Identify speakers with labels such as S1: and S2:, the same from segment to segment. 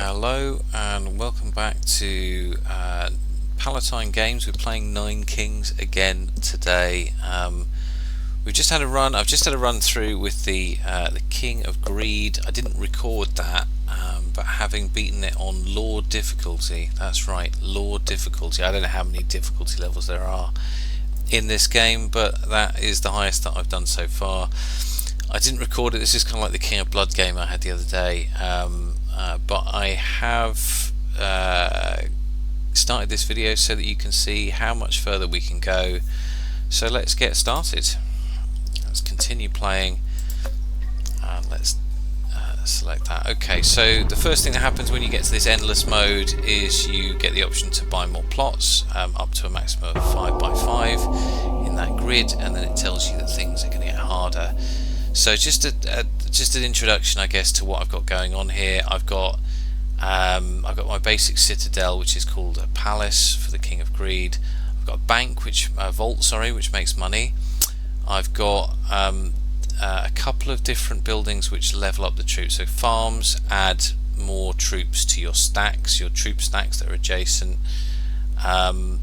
S1: Hello and welcome back to Palatine Games. We're playing Nine Kings again today. We've just had a run. I've just had a run through with the King of Greed. I didn't record that, but having beaten it on Lord difficulty. That's right, Lord difficulty. I don't know how many difficulty levels there are in this game, but that is the highest that I've done so far. I didn't record it. This is kind of like the King of Blood game I had the other day. But I have started this video so that you can see how much further we can go. So let's get started. Let's continue playing. Let's select that. Okay, so the first thing that happens when you get to this endless mode is you get the option to buy more plots, up to a maximum of 5x5 in that grid, and then it tells you that things are going to get harder. So just an introduction, I guess, to what I've got going on here. I've got my basic citadel, which is called a palace for the King of Greed. I've got a bank, vault, which makes money. I've got a couple of different buildings which level up the troops. So farms add more troops to your stacks, your troop stacks that are adjacent. You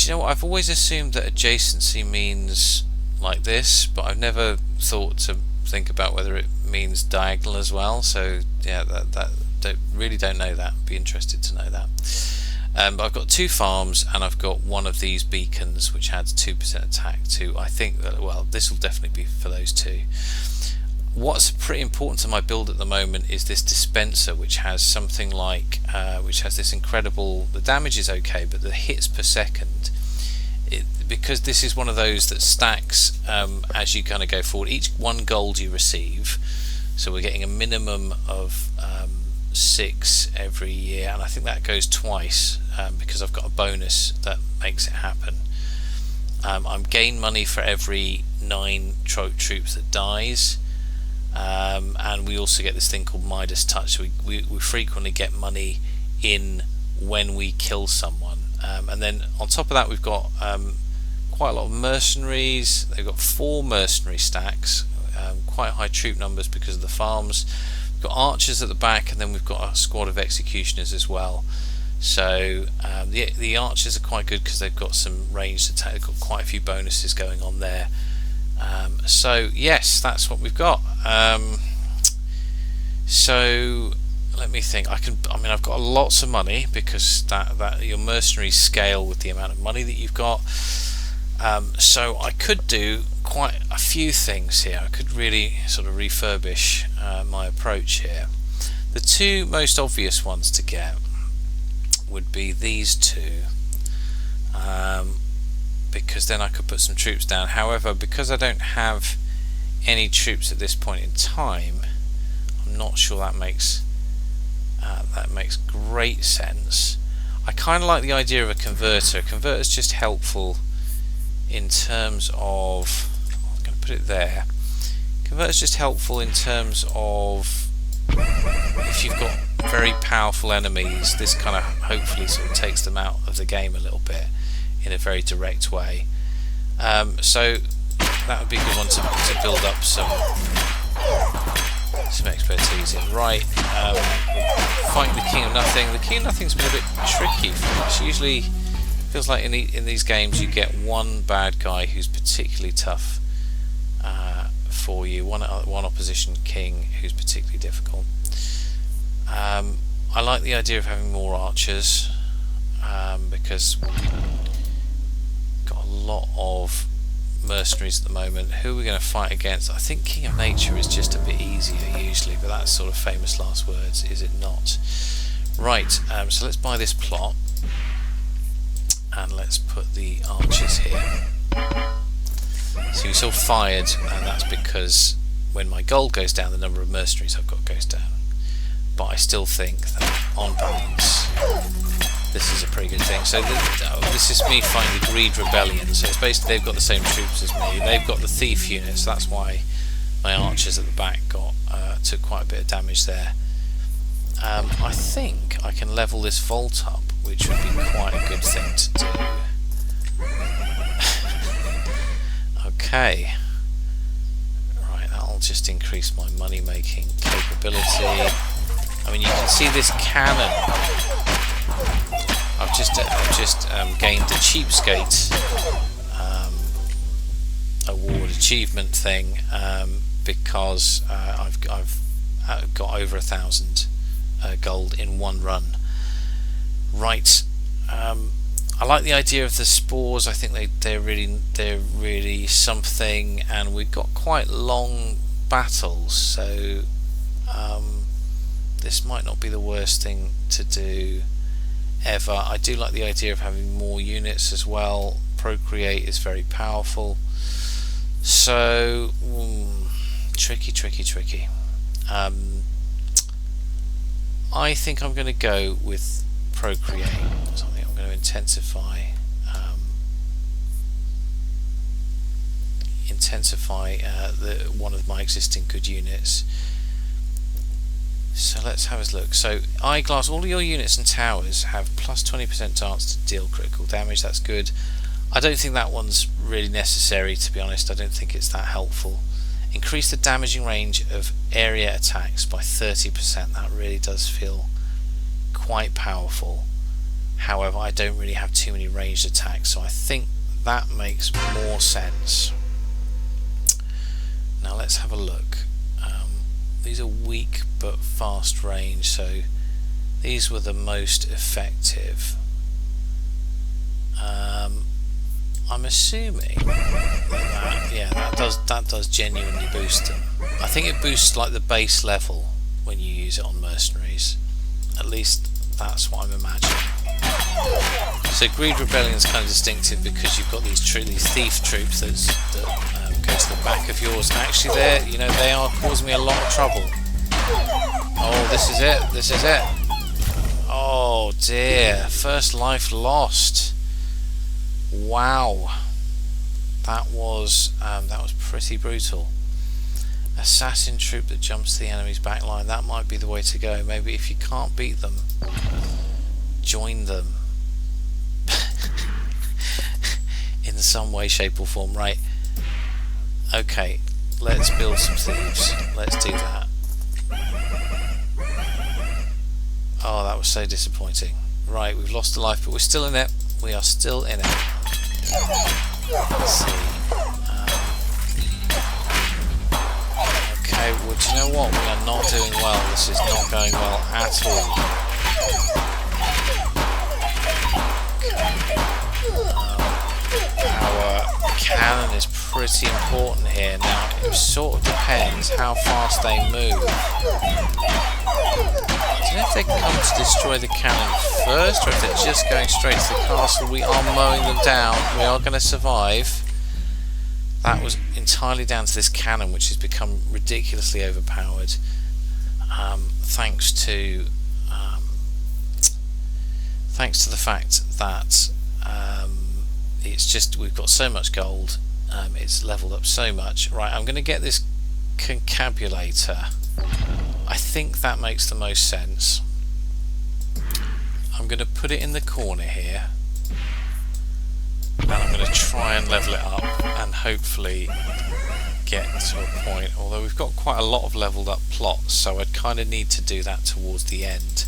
S1: know what? I've always assumed that adjacency means like this, but I've never thought to think about whether it means diagonal as well. So yeah, really don't know that. Be interested to know that. But I've got two farms and I've got one of these beacons which adds 2% attack to. I think that, well, this will definitely be for those two. What's pretty important to my build at the moment is this dispenser, which has something like which has this incredible. The damage is okay, but the hits per second. Because this is one of those that stacks as you kind of go forward. Each 1 gold you receive, so we're getting a minimum of 6 every year, and I think that goes twice because I've got a bonus that makes it happen. I'm gain money for every 9 troops that dies, and we also get this thing called Midas Touch. So we frequently get money in when we kill someone. And then on top of that we've got quite a lot of mercenaries. They've got 4 mercenary stacks, quite high troop numbers because of the farms. We've got archers at the back, and then we've got a squad of executioners as well. So the archers are quite good because they've got some ranged attack. They've got quite a few bonuses going on there. So yes, that's what we've got. So let me think. I've got lots of money because that your mercenaries scale with the amount of money that you've got. So I could do quite a few things here. I could really sort of refurbish my approach here. The 2 most obvious ones to get would be these 2, because then I could put some troops down. However, because I don't have any troops at this point in time, I'm not sure that makes great sense. I kind of like the idea of a converter. A converter is just helpful in terms of, I'm going to put it there. Converter is just helpful in terms of if you've got very powerful enemies, this kind of hopefully sort of takes them out of the game a little bit in a very direct way. So that would be a good one to build up some expertise in. Right, fighting the King of Nothing. The King of Nothing's been a bit tricky for us. Usually feels like in these games you get one bad guy who's particularly tough for you, one opposition king who's particularly difficult. I like the idea of having more archers because we've got a lot of mercenaries at the moment. Who are we going to fight against? I think King of Nature is just a bit easier usually, but that's sort of famous last words, is it not? Right, so let's buy this plot and let's put the archers here. So you saw fired, and that's because when my gold goes down, the number of mercenaries I've got goes down. But I still think that on balance this is a pretty good thing. So this is me fighting the Greed Rebellion, so it's basically they've got the same troops as me. They've got the thief unit, so that's why my archers at the back took quite a bit of damage there. I think I can level this vault up, which would be quite a good thing to do. Okay. Right, that'll just increase my money making capability. I mean, you can see this cannon. I've just gained the Cheapskate award achievement thing because I've got over 1,000 gold in one run. Right. I like the idea of the spores. I think they're really something, and we've got quite long battles, so this might not be the worst thing to do ever. I do like the idea of having more units as well. Procreate is very powerful, so tricky. I think I'm going to go with Procreate. So I think I'm going to intensify one of my existing good units. So let's have a look. So Eyeglass, all of your units and towers have plus 20% chance to deal critical damage. That's good. I don't think that one's really necessary, to be honest. I don't think it's that helpful. Increase the damaging range of area attacks by 30%. That really does feel quite powerful. However, I don't really have too many ranged attacks, so I think that makes more sense. Now let's have a look. These are weak but fast range, so these were the most effective. I'm assuming that does genuinely boost them. I think it boosts like the base level when you use it on mercenaries. At least that's what I'm imagining. So Greed Rebellion is kind of distinctive because you've got these thief troops that go to the back of yours. And actually, they are causing me a lot of trouble. Oh, this is it. Oh dear, first life lost. Wow, that was pretty brutal. Assassin troop that jumps to the enemy's back line. That might be the way to go. Maybe if you can't beat them, join them in some way, shape or form. Right, okay, let's build some thieves. Let's do that. Oh, that was so disappointing. Right, we've lost a life, but we're still in it. We are still in it. Let's see. Okay, well, do you know what? We are not doing well. This is not going well at all. Our cannon is pretty important here. Now, it sort of depends how fast they move. I don't know if they come to destroy the cannon first, or if they're just going straight to the castle. We are mowing them down. We are going to survive. That was entirely down to this cannon, which has become ridiculously overpowered, thanks to the fact that it's just, we've got so much gold. It's leveled up so much. Right, I'm going to get this concabulator. I think that makes the most sense. I'm going to put it in the corner here, and I'm going to try and level it up and hopefully get to a point, although we've got quite a lot of leveled up plots, so I'd kind of need to do that towards the end.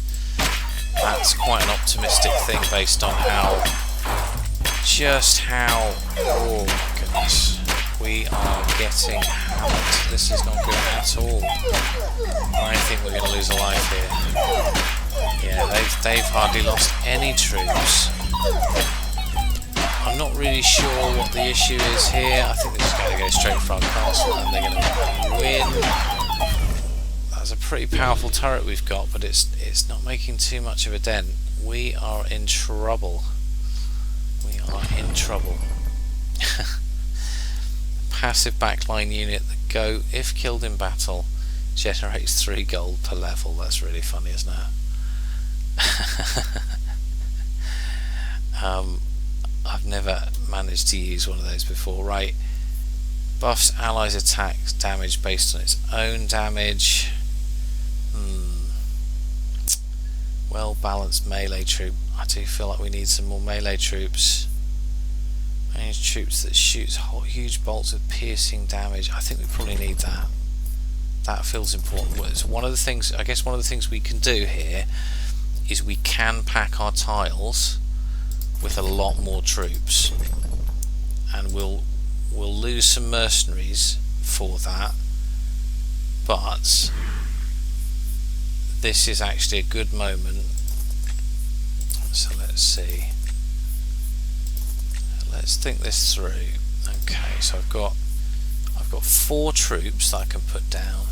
S1: That's quite an optimistic thing based on how oh my goodness, we are getting hammered. This is not good at all. I think we're going to lose a life here. Yeah, they've hardly lost any troops. I'm not really sure what the issue is here. I think they're just going to go straight for our castle and they're going to win. That's a pretty powerful turret we've got, but it's not making too much of a dent. We are in trouble. We are in trouble. Passive backline unit that go, if killed in battle, generates 3 gold per level. That's really funny, isn't it? I've never managed to use one of those before. Right, buffs allies' attacks damage based on its own damage. Well balanced melee troop. I do feel like we need some more melee troops. Ranged troops that shoots huge bolts of piercing damage. I think we probably need that. That feels important. It's one of the things, I guess one of the things we can do here is we can pack our tiles with a lot more troops, and we'll lose some mercenaries for that, but this is actually a good moment. So let's see, let's think this through. Okay, so I've got 4 troops that I can put down,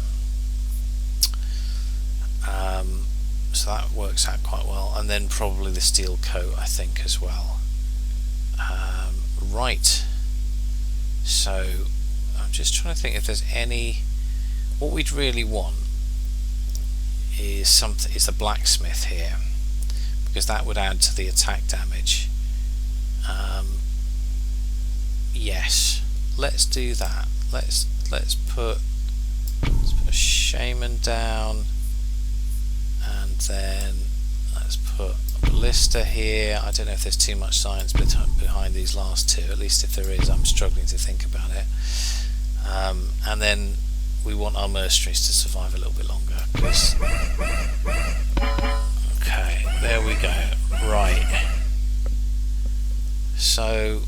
S1: so that works out quite well, and then probably the steel coat I think as well. Right, so I'm just trying to think if there's any. What we'd really want is the blacksmith here, because that would add to the attack damage. Yes, let's do that. Let's put a shaman down, and then let's put a ballista here. I don't know if there's too much science behind these last 2. At least if there is, I'm struggling to think about it. And then we want our mercenaries to survive a little bit longer. Okay, there we go. Right. So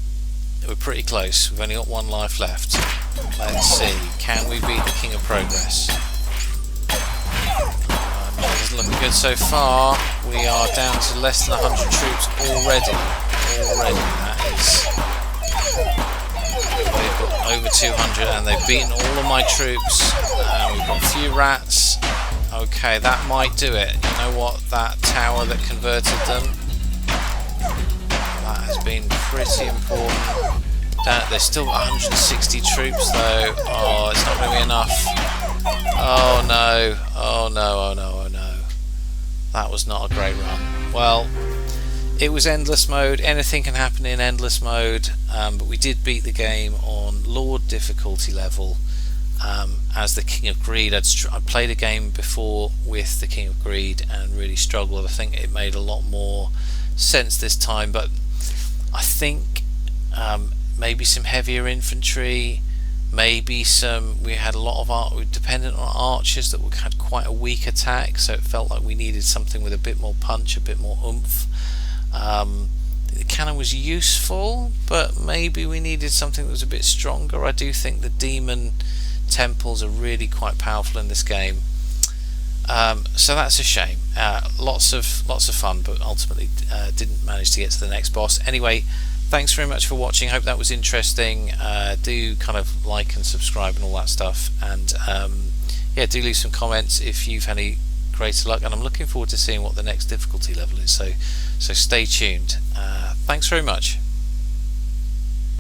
S1: we're pretty close. We've only got 1 life left. Let's see. Can we beat the King of Progress? No, it doesn't look good so far. We are down to less than 100 troops already. That is. They've got over 200, and they've beaten all of my troops. We've got a few rats. Okay, that might do it. You know what? That tower that converted them, that has been pretty important. There's still 160 troops though. Oh, it's not going to be enough. Oh no. Oh no. Oh no. Oh no. That was not a great run. Well, it was endless mode. Anything can happen in endless mode, but we did beat the game on Lord difficulty level as the King of Greed. I'd played a game before with the King of Greed and really struggled. I think it made a lot more sense this time, but I think maybe some heavier infantry, maybe we had a lot of we dependent on archers that had quite a weak attack, so it felt like we needed something with a bit more punch, a bit more oomph. The cannon was useful, but maybe we needed something that was a bit stronger. I do think the demon temples are really quite powerful in this game, so that's a shame. Lots of fun, but ultimately didn't manage to get to the next boss. Anyway, thanks very much for watching. Hope that was interesting. Do kind of like and subscribe and all that stuff, and yeah, do leave some comments if you've had any greater luck, and I'm looking forward to seeing what the next difficulty level is, so stay tuned. Thanks very much.